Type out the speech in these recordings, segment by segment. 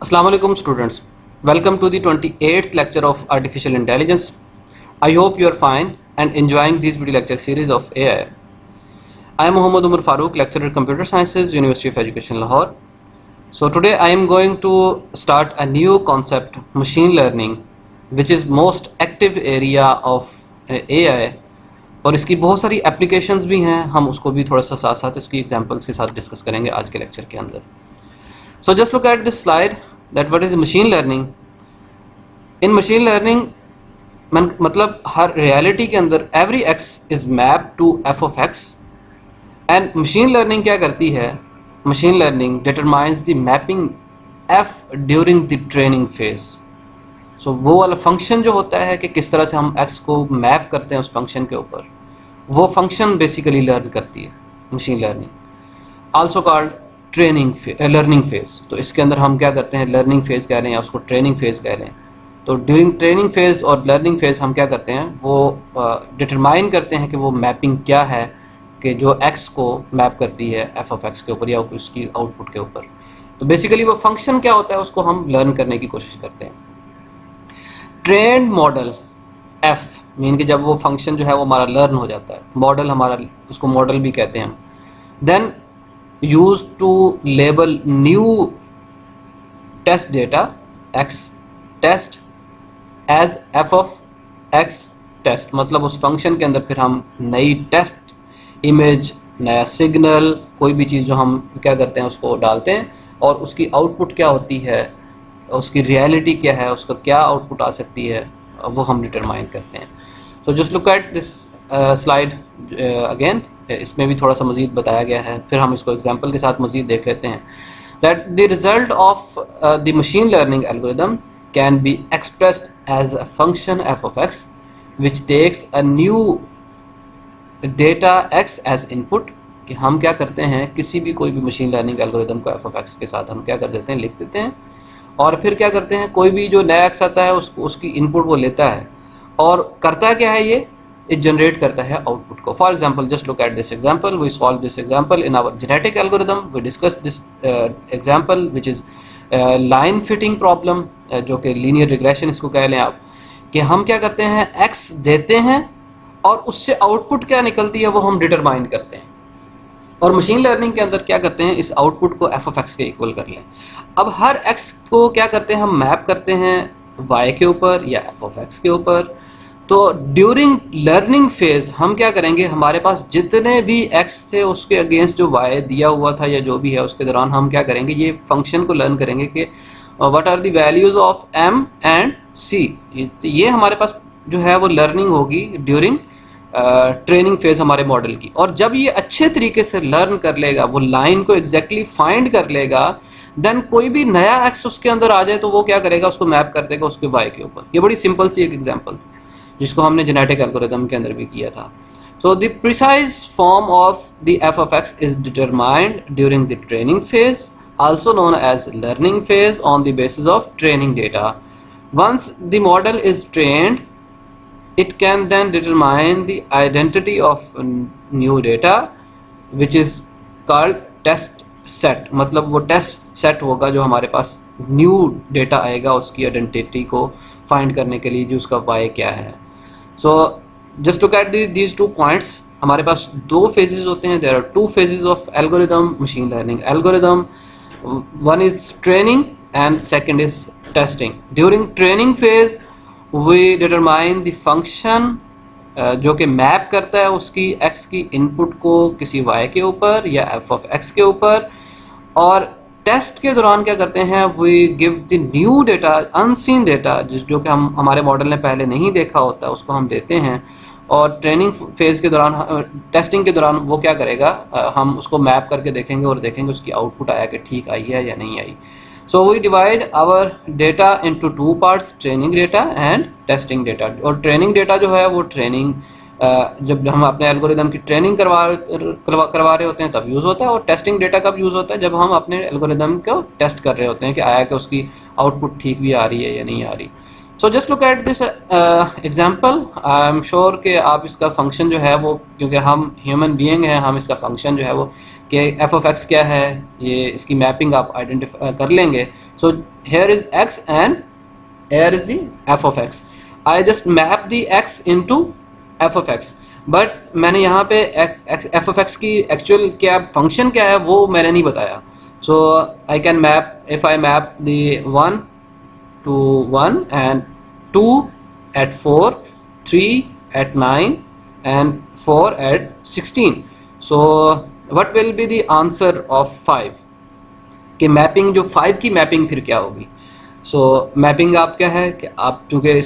Assalamu alaikum students. Welcome to the 28th lecture of Artificial Intelligence. I hope you are fine and enjoying this video lecture series of AI. I am Muhammad Umar Farooq, lecturer in Computer Sciences, University of Education, Lahore. So today I am going to start a new concept, machine learning, which is most active area of AI. और इसकी बहुत सारी applications भी हैं, हम उसको भी थोड़ा सा साथ साथ इसकी एग्जांपल्स के साथ डिस्कस करेंगे आज के लेक्चर के अंदर. So just look at this slide that what is machine learning. In machine learning मतलब हर रियलिटी के अंदर every x is mapped to f of x and machine learning क्या करती है? Machine learning determines the mapping f during the training phase. So वो वाला function जो होता है कि किस तरह से हम x को मैप करते हैं उस फंक्शन के ऊपर, वो फंक्शन बेसिकली लर्न करती है machine learning. Also called learning phase. तो इसके अंदर हम क्या करते हैं, लर्निंग फेज़ कह लें या उसको ट्रेनिंग फेज़ कह लें. तो ड्यूरिंग ट्रेनिंग फेज़ और लर्निंग फेज़ हम क्या करते हैं, वो डिटरमाइन करते हैं कि वो मैपिंग क्या है कि जो x को मैप करती है f ऑफ x के ऊपर या उसकी आउटपुट के ऊपर. तो बेसिकली वो फंक्शन क्या होता है उसको हम लर्न करने की कोशिश करते हैं. ट्रेंड मॉडल f मीन कि जब वो फंक्शन जो है वो हमारा लर्न हो जाता है, मॉडल हमारा, उसको मॉडल भी कहते हैं हम. Then used to label new test data x test as f of x test. मतलब उस फंक्शन के अंदर फिर हम नई टेस्ट इमेज, नया सिग्नल, कोई भी चीज़ जो हम क्या करते हैं उसको डालते हैं और उसकी आउटपुट क्या होती है, उसकी रियलिटी क्या है, उसका क्या आउटपुट आ सकती है, वो हम डिटरमाइन करते हैं. तो just look at this slide again. इसमें भी थोड़ा सा मज़ीद बताया गया है, फिर हम इसको एग्जांपल के साथ मज़ीद देख लेते हैं. That the result of the machine learning algorithm can be expressed as a function f of x which takes a new data x as input. कि हम क्या करते हैं, किसी भी कोई भी मशीन लर्निंग एल्गोरिदम को f of x के साथ हम क्या कर देते हैं, लिख देते हैं, और फिर क्या करते हैं, कोई भी जो नया x आता है उसकी इनपुट वो लेता है और करता क्या है, ये जनरेट करता है आउटपुट को. For example just look at this example. We solve this example in our genetic algorithm. We discuss this example which is line fitting problem, जो कि लीनियर रिग्रेशन इसको कह लें आप. कि हम क्या करते हैं, एक्स देते हैं और उससे आउटपुट क्या निकलती है वो हम डिटरमाइन करते हैं. और मशीन लर्निंग के अंदर क्या करते हैं, इस आउटपुट को f of x के इक्वल कर लें. अब हर x को क्या करते हैं, हम मैप करते हैं y के ऊपर या f of x के ऊपर. तो ड्यूरिंग लर्निंग फेज़ हम क्या करेंगे, हमारे पास जितने भी x थे उसके अगेंस्ट जो y दिया हुआ था या जो भी है उसके दौरान हम क्या करेंगे, ये फंक्शन को लर्न करेंगे कि what are the values of m and c. ये हमारे पास जो है वो लर्निंग होगी ड्यूरिंग ट्रेनिंग फेज़ हमारे मॉडल की. और जब ये अच्छे तरीके से लर्न कर लेगा, वो लाइन को एग्जैक्टली फाइंड कर लेगा, देन कोई भी नया एक्स उसके अंदर आ जाए तो वो क्या करेगा, उसको मैप कर देगा उसके वाई के ऊपर. ये बड़ी सिंपल सी एक एग्जांपल जिसको हमने जेनेटिक एल्गोरिदम के अंदर भी किया था. So the precise form of the f of x is determined during the training phase, also known as learning phase, on the basis of training data. Once the model is trained, it can then determine the identity of new data which is called test set. मतलब वो test set होगा जो हमारे पास new data आएगा उसकी identity को find करने के लिए, जो उसका वाई क्या है. So just look at these two points. हमारे पास दो फेजेस होते हैं. There are two phases of algorithm, machine learning algorithm. One is training and second is testing. During training phase we determine the function जो कि map करता है उसकी x की इनपुट को किसी y के ऊपर या f of x के ऊपर. और टेस्ट के दौरान क्या करते हैं, we give the new data, unseen data, जो कि हम हमारे मॉडल ने पहले नहीं देखा होता उसको हम देते हैं. और ट्रेनिंग फेज़ के दौरान, टेस्टिंग के दौरान वो क्या करेगा, हम उसको मैप करके देखेंगे और देखेंगे उसकी आउटपुट आया कि ठीक आई है या नहीं आई. So we divide our data into two parts, training data and testing data. और training data जो है वो ट्रेनिंग, जब हम अपने एल्गोरिदम की ट्रेनिंग करवा रहे होते हैं तब यूज़ होता है. और टेस्टिंग डेटा कब यूज़ होता है, जब हम अपने एल्गोरिदम को टेस्ट कर रहे होते हैं कि आया कि उसकी आउटपुट ठीक भी आ रही है या नहीं आ रही. सो just look at this example. I am sure कि आप इसका फंक्शन जो है वो, क्योंकि हम ह्यूमन बीइंग हैं, हम इसका फंक्शन जो है वो कि एफ ऑफ एक्स क्या है, ये इसकी मैपिंग आप आइडेंटिफाई कर लेंगे. So here is x and here is the f of x. I just map the x into f of x, but मैंने यहाँ पे एफ ऑफ एक्स की एक्चुअल क्या फंक्शन क्या है वो मैंने नहीं बताया. So I can map, if I map the 1 to 1 and 2 at 4, 3 at 9 and 4 at 16. So what will be the answer of 5? कि मैपिंग जो 5 की मैपिंग फिर क्या होगी. सो मैपिंग आप क्या है कि आप चूँकि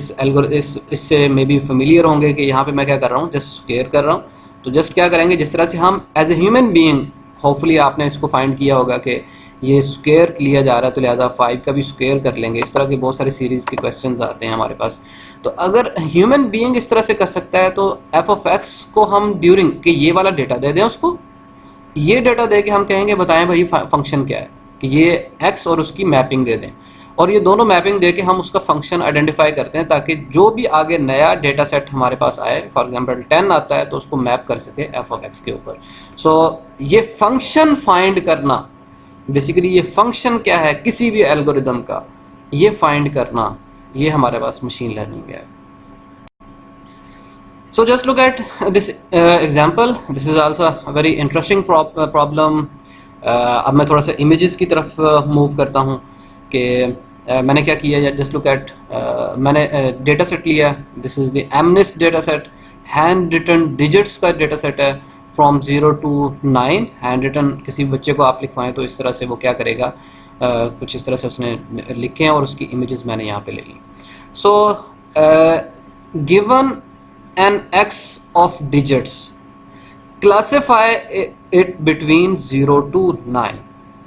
इससे मे बी फेमिलियर होंगे कि यहाँ पे मैं क्या कर रहा हूँ, जस्ट स्क्वायर कर रहा हूँ. तो जस्ट क्या करेंगे, जिस तरह से हम as a human being, hopefully आपने इसको फाइंड किया होगा कि ये स्क्वायर लिया जा रहा है तो लिहाजा 5 का भी स्क्वायर कर लेंगे. इस तरह की बहुत सारी सीरीज़ के क्वेश्चंस आते हैं हमारे पास. तो अगर ह्यूमन बीइंग इस तरह से कर सकता है तो एफ ऑफ एक्स को हम ड्यूरिंग कि ये वाला डेटा दे दें उसको, ये डेटा दे के हम कहेंगे बताएं भाई फंक्शन क्या है, कि ये एक्स और उसकी मैपिंग दे दें, और ये दोनों मैपिंग दे के हम उसका फंक्शन आइडेंटिफाई करते हैं ताकि जो भी आगे नया डेटा सेट हमारे पास आए, फॉर एग्जांपल 10 आता है तो उसको मैप कर सके एफ ऑफ एक्स के ऊपर. सो ये फंक्शन फाइंड करना, बेसिकली ये फंक्शन क्या है किसी भी एल्गोरिदम का, ये फाइंड करना, ये हमारे पास मशीन लर्निंग है. So just look at this example. This is also a very interesting problem. अब मैं थोड़ा सा इमेजेस की तरफ मूव करता हूँ कि मैंने क्या किया. जस्ट लुक एट, मैंने डेटा सेट लिया. This is the MNIST data set, handwritten digits का डेटा सेट है फ्रॉम 0 to 9. हैंड रिटन किसी बच्चे को आप लिखवाएं तो इस तरह से वो क्या करेगा, कुछ इस तरह से उसने लिखे हैं और उसकी इमेजेस मैंने यहाँ पे ले ली. So given an x of digits, classify it between 0 to 9.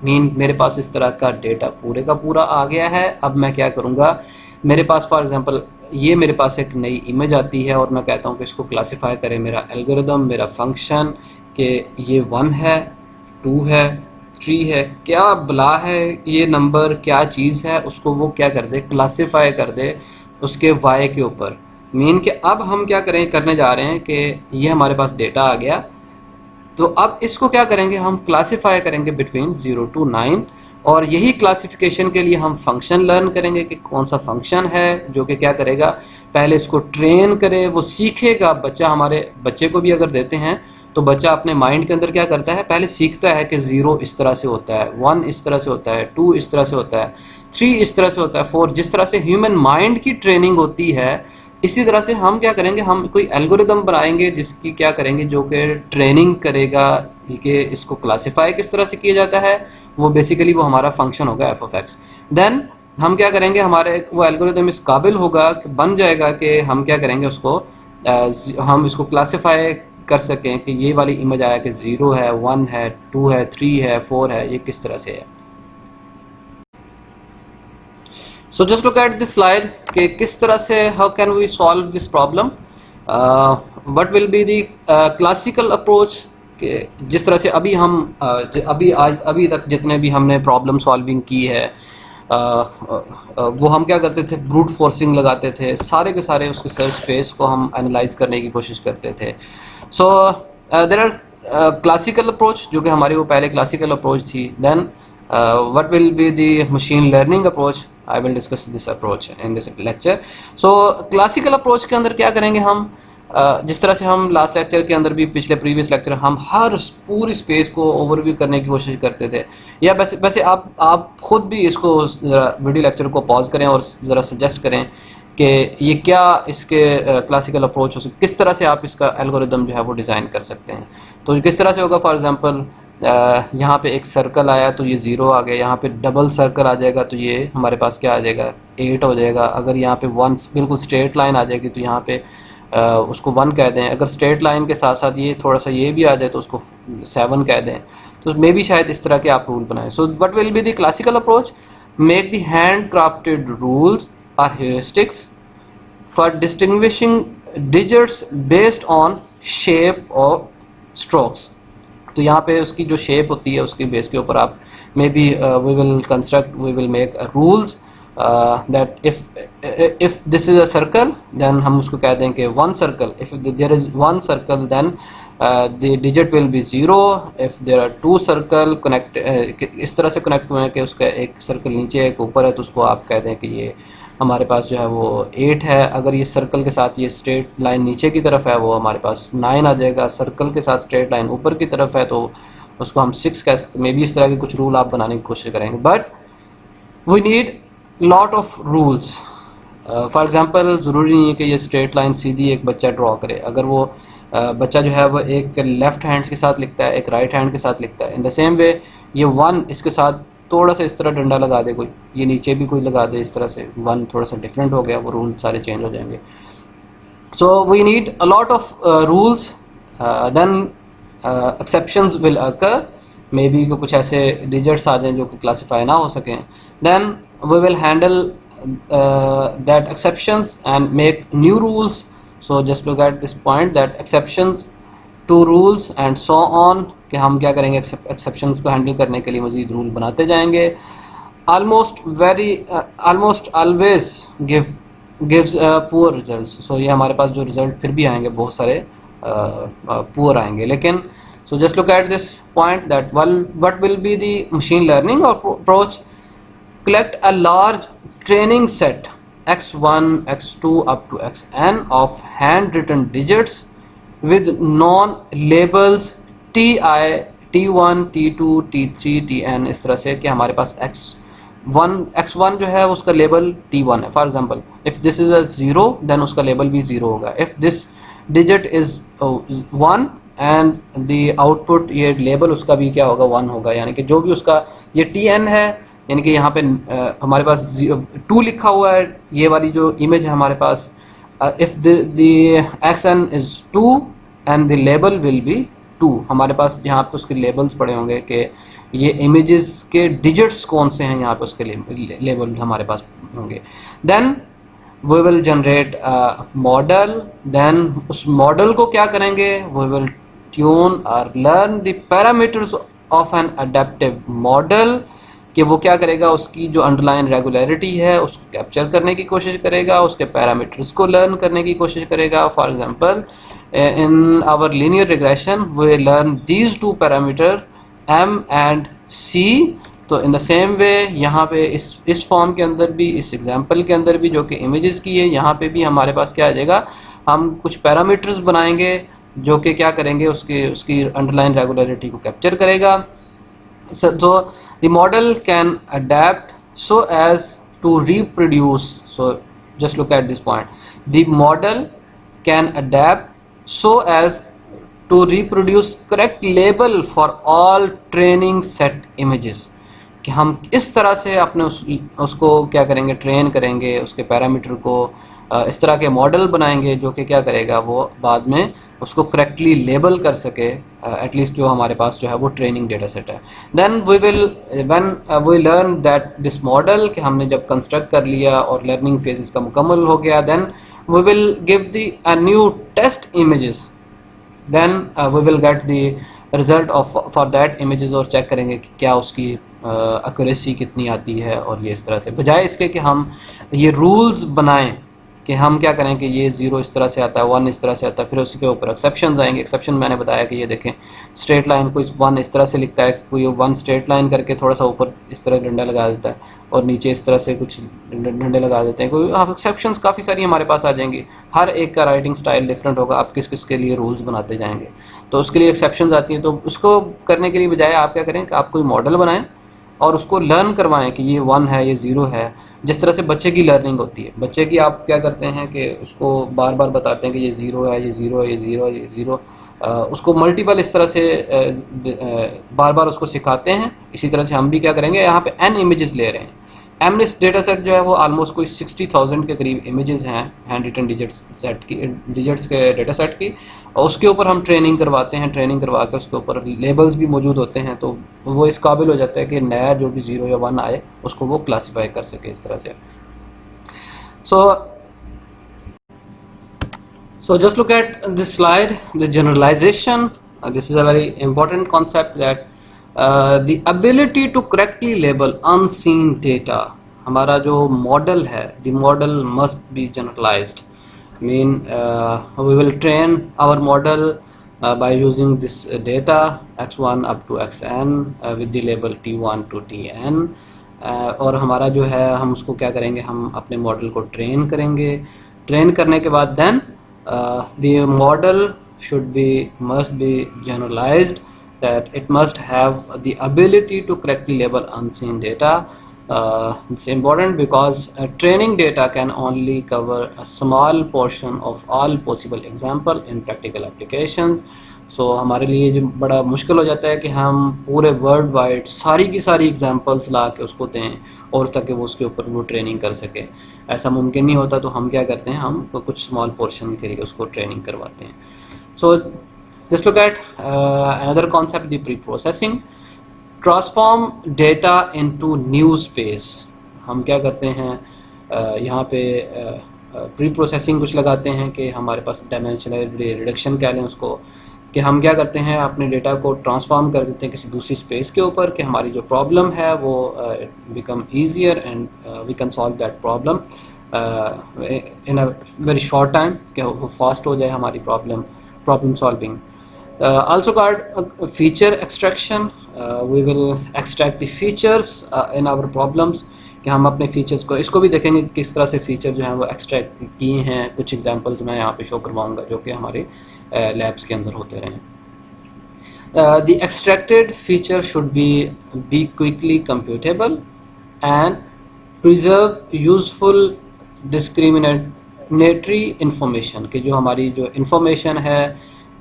Mean मेरे पास इस तरह का डेटा पूरे का पूरा आ गया है. अब मैं क्या करूँगा, मेरे पास फॉर एग्जांपल ये मेरे पास एक नई इमेज आती है और मैं कहता हूँ कि इसको क्लासिफाई करें मेरा एल्गोरिदम, मेरा फंक्शन, कि ये 1 है, 2 है, 3 है, क्या बला है ये नंबर, क्या चीज़ है, उसको वो क्या कर दे, क्लासिफाई कर दे उसके वाई के ऊपर. मीन कि अब हम क्या करने जा रहे हैं कि ये हमारे पास डेटा आ गया, तो अब इसको क्या करेंगे, हम क्लासिफाई करेंगे बिटवीन 0 to 9. और यही क्लासिफिकेशन के लिए हम फंक्शन लर्न करेंगे कि कौन सा फंक्शन है जो कि क्या करेगा, पहले इसको ट्रेन करे, वो सीखेगा. बच्चा, हमारे बच्चे को भी अगर देते हैं तो बच्चा अपने माइंड के अंदर क्या करता है, पहले सीखता है कि 0 इस तरह से होता है, 1 इस तरह से होता है, 2 इस तरह से होता है, 3 इस तरह से होता है, 4. जिस तरह से ह्यूमन माइंड की ट्रेनिंग होती है, इसी तरह से हम क्या करेंगे, हम कोई एल्गोरिदम बनाएंगे जिसकी क्या करेंगे, जो कि ट्रेनिंग करेगा कि इसको क्लासिफाई किस तरह से किया जाता है. वो बेसिकली वो हमारा फंक्शन होगा एफ ऑफ एक्स. देन हम क्या करेंगे, हमारे वो एल्गोरिदम इस काबिल होगा, बन जाएगा कि हम क्या करेंगे उसको, हम इसको क्लासिफाई कर सकें कि ये वाली इमेज आया कि 0 है, 1 है, 2 है, 3 है, 4 है, ये किस तरह से है. So just look at this slide कि किस तरह से, how can we solve this problem. What will be the classical approach. कि जिस तरह से अभी हम अभी तक जितने भी हमने प्रॉब्लम सॉल्विंग की है, वो हम क्या करते थे, ब्रूट फोर्सिंग लगाते थे, सारे के सारे उसके सर्च स्पेस को हम एनालाइज करने की कोशिश करते थे. So there are classical approach जो कि हमारी वो पहले क्लासिकल अप्रोच थी. Then what will be the machine learning approach. I will discuss this approach in this lecture. So classical approach के अंदर क्या करेंगे हम, जिस तरह से हम लास्ट लेक्चर के अंदर भी, पिछले प्रीवियस लेक्चर, हम हर पूरी स्पेस को ओवरव्यू करने की कोशिश करते थे. या वैसे आप खुद भी इसको वीडियो लेक्चर को पॉज करें और ज़रा सजेस्ट करें कि ये क्या इसके क्लासिकल अप्रोच हो सकती, किस तरह से आप इसका एल्गोरिदम जो है वो डिज़ाइन कर सकते हैं. तो किस तरह से होगा, फॉर एग्जांपल यहाँ पे एक सर्कल आया तो ये 0 आ गया, यहाँ पे डबल सर्कल आ जाएगा तो ये हमारे पास क्या आ जाएगा, 8 हो जाएगा. अगर यहाँ पे 1 बिल्कुल स्ट्रेट लाइन आ जाएगी तो यहाँ पे उसको 1 कह दें. अगर स्ट्रेट लाइन के साथ साथ ये थोड़ा सा ये भी आ जाए तो उसको 7 कह दें. तो मे बी शायद इस तरह के आप रूल बनाएं. So what will be the classical approach. Make the hand crafted rules or heuristics for distinguishing digits based on shape of strokes. तो यहाँ पे उसकी जो शेप होती है उसकी बेस के ऊपर आप maybe we will make rules that if this is a circle then हम उसको कह दें कि 1 circle, if there is 1 circle then the digit will be 0 if there are two circle connect, इस तरह से कनेक्ट हुए हैं कि उसका एक सर्कल नीचे एक ऊपर है, तो उसको आप कहते हैं कि ये हमारे पास जो है वो 8 है। अगर ये सर्कल के साथ ये स्ट्रेट लाइन नीचे की तरफ है वो हमारे पास 9 आ जाएगा। सर्कल के साथ स्ट्रेट लाइन ऊपर की तरफ है तो उसको हम 6 कह सकते हैं। मे बी इस तरह के कुछ रूल आप बनाने की कोशिश करेंगे, but we need lot of rules. For example ज़रूरी नहीं है कि ये स्ट्रेट लाइन सीधी एक बच्चा ड्रॉ करे। अगर वो बच्चा जो है वो एक लेफ़्ट हैंड के साथ लिखता है, एक राइट हैंड के साथ लिखता है, इन द सेम वे ये 1 इसके साथ थोड़ा सा इस तरह डंडा लगा दे कोई, ये नीचे भी कोई लगा दे इस तरह से, 1 थोड़ा सा डिफरेंट हो गया, वो रूल सारे चेंज हो जाएंगे। So we need a lot of rules, then exceptions will occur, maybe कुछ ऐसे डिजिट्स आ जाएं जो कि क्लासीफाई ना हो सकें, then we will handle that exceptions and make new rules. So just look at this point that exceptions to rules and so on, कि हम क्या करेंगे exceptions को handle करने के लिए मज़ीद रूल बनाते जाएंगे। almost always gives poor results. So ये हमारे पास जो result फिर भी आएंगे बहुत सारे poor आएंगे, लेकिन so just look at this point that what will be the machine learning or approach. Collect a large training set x1 x2 up to xn of handwritten digits with non labels ti t1 t2 t3 tn, इस तरह से कि हमारे पास x1 जो है उसका label t1 है। For example if this is a 0 then उसका लेबल भी 0 होगा। If this digit is 1 and the output ये लेबल उसका भी क्या होगा 1 होगा, यानी कि जो भी उसका ये tn है, यानी कि यहाँ पे हमारे पास 2 लिखा हुआ है। ये वाली जो इमेज है हमारे पास, if the xn is 2 and the label will be 2, हमारे पास यहाँ पे उसके लेबल्स पड़े होंगे कि ये इमेजेस के डिजिट्स कौन से हैं, यहाँ पे उसके लेबल हमारे पास होंगे। Then we will generate model, then उस मॉडल को क्या करेंगे, वी विल ट्यून और learn the parameters of an adaptive model, कि वो क्या करेगा, उसकी जो अंडरलाइन रेगुलरिटी है उसको कैप्चर करने की कोशिश करेगा, उसके पैरामीटर्स को लर्न करने की कोशिश करेगा। For example in our linear regression we learn these 2 parameter m and c। तो इन द सेम वे यहाँ पे इस फॉर्म के अंदर भी, इस एग्जांपल के अंदर भी जो कि इमेजेस की है, यहाँ पे भी हमारे पास क्या आ जाएगा, हम कुछ पैरामीटर्स बनाएंगे जो कि क्या करेंगे, उसकी अंडरलाइन रेगुलरिटी को कैप्चर करेगा। So the model can adapt so as to reproduce. So just look at this point. The model can adapt so as to reproduce correct label for all training set images. कि हम इस तरह से अपने उसको क्या करेंगे, ट्रेन करेंगे, उसके पैरामीटर को इस तरह के मॉडल बनाएंगे जो कि क्या करेगा, वो बाद में उसको करेक्टली लेबल कर सके, एटलीस्ट जो हमारे पास जो है वो ट्रेनिंग डेटा सेट है। Then we will when we learn that this model, कि हमने जब कंस्ट्रक्ट कर लिया और लर्निंग फेज इसका मुकम्मल हो गया, then we will give the a new test images, then we will get the result of for that images, और चेक करेंगे कि क्या उसकी एक्यूरेसी कितनी आती है। और ये इस तरह से, बजाय इसके कि हम ये रूल्स बनाएं कि हम क्या करें कि ये 0 इस तरह से आता है, 1 इस तरह से आता है, फिर उसके ऊपर एक्सेप्शन आएंगे। एक्सेप्शन मैंने बताया कि ये देखें, स्ट्रेट लाइन को 1 इस तरह से लिखता है, कोई 1 स्ट्रेट लाइन करके थोड़ा सा ऊपर इस तरह डंडा लगा देता है और नीचे इस तरह से कुछ डंडे लगा देते हैं। कोई एक्सेप्शंस काफ़ी सारी हमारे पास आ जाएंगी, हर एक का राइटिंग स्टाइल डिफरेंट होगा, आप किस किस के लिए रूल्स बनाते जाएंगे, तो उसके लिए एक्सेप्शंस आती हैं। तो उसको करने के लिए बजाय आप क्या करें कि आप कोई मॉडल बनाएं और उसको लर्न करवाएं कि ये 1 है, ये 0 है। जिस तरह से बच्चे की लर्निंग होती है, बच्चे की आप क्या करते हैं कि उसको बार बार बताते हैं कि ये 0 है, ये 0 है, ये 0 है, ये 0, उसको मल्टीपल इस तरह से बार बार उसको सिखाते हैं। इसी तरह से हम भी क्या करेंगे, यहाँ पे n इमेजेस ले रहे हैं। एमनेस डेटा सेट जो है वो ऑलमोस्ट कोई 60,000 के करीब इमेजेस हैं हैंड रिटन डिजिट्स के डेटा सेट की, और उसके ऊपर हम ट्रेनिंग करवाते हैं। ट्रेनिंग करवा के उसके ऊपर लेबल्स भी मौजूद होते हैं, तो वो इस काबिल हो जाता है कि नया जो भी 0 या 1 आए उसको वो क्लासीफाई कर सके इस तरह से। So just look at this slide, the generalization. This is a very important concept, that the ability to correctly label unseen data. हमारा जो मॉडल है, the model must be generalized. I mean we will train our model by using this data x1 up to xn with the label t1 to tn, और हमारा जो है हम उसको क्या करेंगे, हम अपने मॉडल को ट्रेन करेंगे। ट्रेन करने के बाद then the model must be generalized, that it must have the ability to correctly label unseen data. It's important because training data can only cover a small portion of all possible example in practical applications. So हमारे लिए जो बड़ा मुश्किल हो जाता है कि हम पूरे वर्ल्ड वाइड सारी की सारी एग्जांपल्स ला के उसको दें और ताकि वो उसके ऊपर वो ट्रेनिंग कर सके। ऐसा मुमकिन नहीं होता, तो हम क्या करते हैं, हम कुछ स्मॉल पोर्शन के लिए उसको ट्रेनिंग करवाते हैं। So just look at another concept, the pre-processing. Transform data into new space. हम क्या करते हैं, यहाँ पे प्री प्रोसेसिंग कुछ लगाते हैं कि हमारे पास डायमेंशनल रिडक्शन कह लें उसको, कि हम क्या करते हैं अपने डेटा को ट्रांसफॉर्म कर देते हैं किसी दूसरी स्पेस के ऊपर, कि हमारी जो प्रॉब्लम है वो become easier and we can solve that problem in a very short time, कि वो फास्ट हो जाए हमारी problem solving. Also called feature extraction. We will extract the features in our problems, कि हम अपने features को, इसको भी देखेंगे किस तरह से feature जो हैं वो extract किए हैं। कुछ examples मैं यहाँ पे show करवाऊँगा जो कि हमारे labs के अंदर होते रहें। The extracted feature should be quickly computable and preserve useful discriminatory information, कि जो हमारी जो information है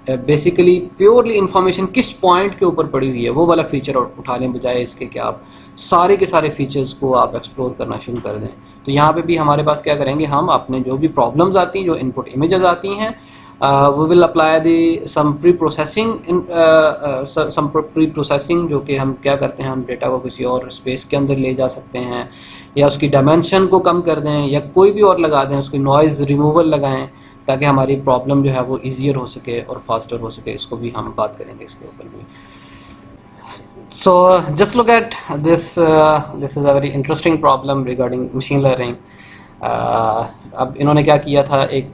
बेसिकली प्योरली इंफॉर्मेशन किस पॉइंट के ऊपर पड़ी हुई है वो वाला फीचर उठा लें, बजाय इसके कि आप सारे के सारे फीचर्स को आप एक्सप्लोर करना शुरू कर दें। तो यहाँ पे भी हमारे पास क्या करेंगे, हम अपने जो भी प्रॉब्लम्स आती हैं, जो इनपुट इमेजेस आती हैं, we will apply the some preprocessing, जो कि हम क्या करते हैं, हम डेटा को किसी और स्पेस के अंदर ले जा सकते हैं, या उसकी डायमेंशन को कम कर दें, या कोई भी और लगा दें, उसकी नॉइज़ रिमूवल लगाएं, ताकि हमारी प्रॉब्लम जो है वो ईजियर हो सके और फास्टर हो सके। इसको भी हम बात करेंगे इसके ऊपर भी। सो just look at this is a very interesting problem regarding machine learning. अब इन्होंने क्या किया था, एक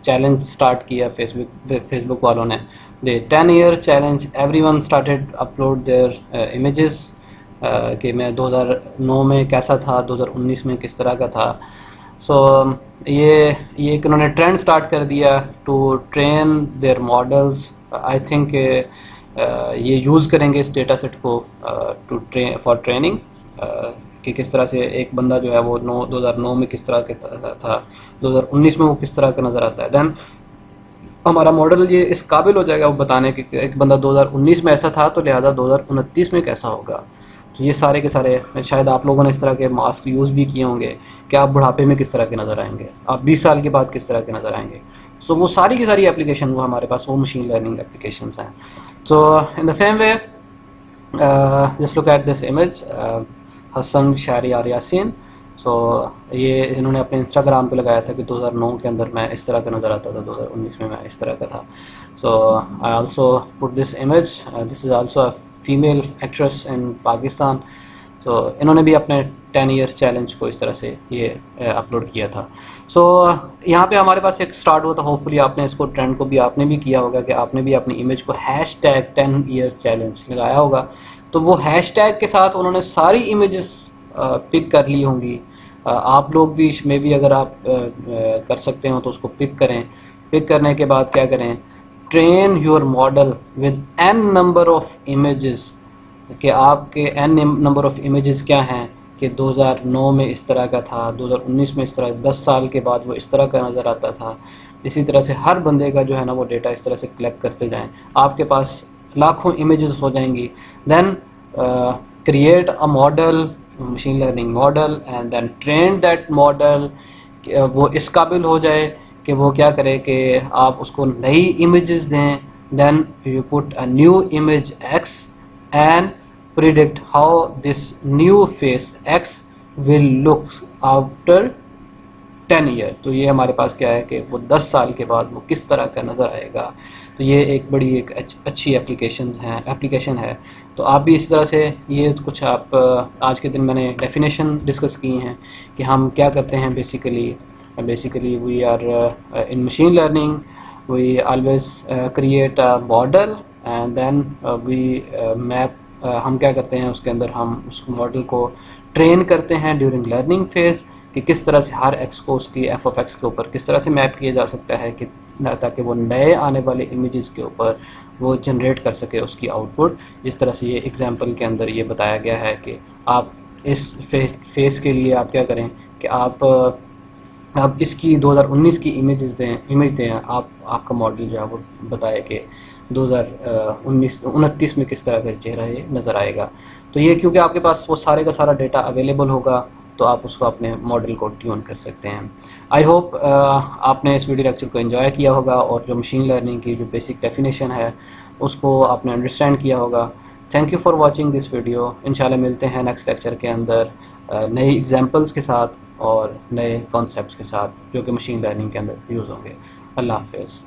चैलेंज स्टार्ट किया फेसबुक वालों ने, the 10-year challenge. Everyone started upload their images, कि मैं 2009 में कैसा था, 2019 में किस तरह का था। सो ये एक उन्होंने ट्रेंड स्टार्ट कर दिया to train their models. I think ये यूज़ करेंगे इस डेटा सेट को टू फॉर ट्रेनिंग, कि किस तरह से एक बंदा जो है वो 2009 में किस तरह का था, 2019 में वो किस तरह का नज़र आता है। दैन हमारा मॉडल ये इस काबिल हो जाएगा वो बताने कि एक बंदा 2019 में ऐसा था तो लिहाजा 2029 में कैसा होगा। तो ये सारे के सारे, शायद आप लोगों ने इस तरह के मास्क यूज़ भी किए होंगे, कि आप बुढ़ापे में किस तरह के नज़र आएंगे, आप 20 साल के बाद किस तरह के नज़र आएंगे। सो वो सारी की सारी एप्लीकेशन वो हमारे पास वो मशीन लर्निंग एप्लीकेशंस हैं। So in the same way just look at this image, Hasan Shahryar Yasin. सो ये इन्होंने अपने इंस्टाग्राम पे लगाया था कि 2009 के अंदर मैं इस तरह का नज़र आता था, 2019 में मैं इस तरह का था। So I also put this image, this is also a female actress in Pakistan. तो इन्होंने भी अपने 10-year चैलेंज को इस तरह से ये अपलोड किया था। सो यहाँ पे हमारे पास एक स्टार्ट हुआ था। होपफुली आपने इसको ट्रेंड को भी आपने भी किया होगा, कि आपने भी अपनी इमेज को #10-year चैलेंज लगाया होगा। तो वो हैशटैग के साथ उन्होंने सारी इमेजेस पिक कर ली होंगी। आप लोग भी इसमें भी अगर आप कर सकते हो तो उसको पिक करें। पिक करने के बाद क्या करें, train your model with n number of images, कि आपके n नंबर ऑफ इमेजेस क्या हैं, कि 2009 में इस तरह का था, 2019 में इस तरह, 10 साल के बाद वो इस तरह का नज़र आता था। इसी तरह से हर बंदे का जो है ना वो डेटा इस तरह से कलेक्ट करते जाएं, आपके पास लाखों इमेजेस हो जाएंगी। Then create a model, machine learning model, and then train that model, वो इस काबिल हो जाए कि वो क्या करे कि आप उसको नई इमेजेस दें। Then you put a new image x and predict how this new face X will look after 10 year। तो ये हमारे पास क्या है कि वो 10 साल के बाद वो किस तरह का नज़र आएगा। तो ये एक बड़ी एक अच्छी एप्लीकेशन है। तो आप भी इस तरह से ये कुछ आप आज के दिन मैंने डेफिनेशन डिस्कस की हैं कि हम क्या करते हैं। Basically we are in machine learning we always create a model and then we map हम क्या करते हैं उसके अंदर हम उस मॉडल को ट्रेन करते हैं ड्यूरिंग लर्निंग फेज़ कि किस तरह से हर एक्स को उसकी एफ ऑफ एक्स के ऊपर किस तरह से मैप किया जा सकता है कि ताकि वो नए आने वाले इमेजेस के ऊपर वो जनरेट कर सके उसकी आउटपुट। जिस तरह से ये एग्जांपल के अंदर ये बताया गया है कि आप इस फेस के लिए आप क्या करें कि आप इसकी 2019 की इमेज दें आप आपका मॉडल जो है वो बताए कि 2029 में किस तरह का चेहरा ये नज़र आएगा। तो ये क्योंकि आपके पास वो सारे का सारा डेटा अवेलेबल होगा तो आप उसको अपने मॉडल को ट्यून कर सकते हैं। आई होप आपने इस वीडियो लेक्चर को एंजॉय किया होगा और जो मशीन लर्निंग की जो बेसिक डेफिनेशन है उसको आपने अंडरस्टैंड किया होगा। Thank you for watching this video. इंशाल्लाह मिलते हैं नेक्स्ट लेक्चर के अंदर नई एग्जांपल्स के साथ और नए कॉन्सेप्ट्स के साथ जो कि मशीन लर्निंग के अंदर यूज़ होंगे। अल्लाह हाफ़िज़।